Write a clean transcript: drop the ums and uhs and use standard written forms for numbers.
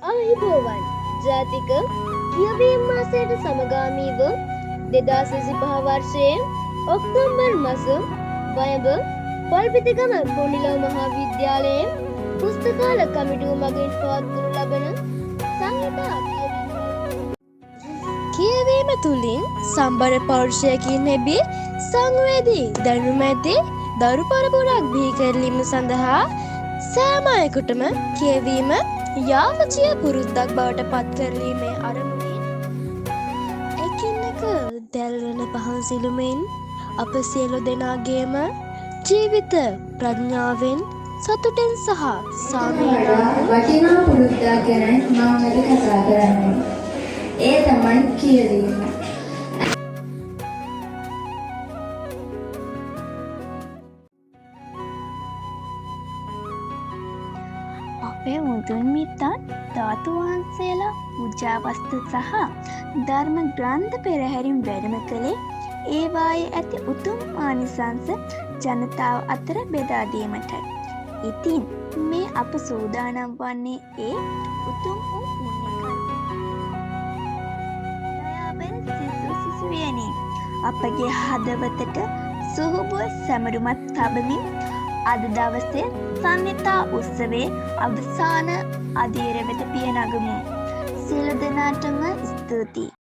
ආයුබෝවන් ජාතික කියවීම් මාසයට සමගාමීව 2025 වර්ෂයේ ඔක්තෝබර් මාස වයඹ පොල්පිටිගම පොඩිලොව මහාවිද්‍යාලයේ පුස්තකාල කමිටුව මගින් පවත්වනු ලබන සංහිතා කියවීම තුළින් සම්බර පෞරුෂයකින් ලැබී සංවේදී දැනුම ඇති දරු පරපුරක් බිහි කරලීම සඳහා සෑම අයෙකුටම කියවීම යාවචිය පුරුද්දක් බවට පත් කරලීමේ අරමුණින් එකිනෙක දැල්වන පහන්සිළුමින් අප සියලු දෙනාගේම ජීවිත ප්‍රඥාවෙන් සතුටෙන් සහ සාමයෙන් වටිනා පුරුද්දක් ගැන මම අද කතා කරන්නේ. ඒ තමයි කියවීම. අපේ මුදුන් මිත්තන් ධාතු වහන්සේලා පූජා වස්තු සහ ධර්ම ග්‍රන්ථ පෙරහැරින් වැඩම කළේ ඒවායේ ඇති උතුම් ආනිසංස ජනතාව අතර බෙදා දීමටයි. ඉතින් මේ අප සූදානම් වන්නේ ඒ උතුම් වූ පුණ්‍ය කර්මය. දයාබර සිසුවියනි, අපගේ හදවතට සුහුබුව සැමරුමත් තබමින් අද දවසේ සංහිතා උත්සවයේ අවසාන අදියර වෙත පිය නගමු. සියලු දෙනාටම ස්තුතියි.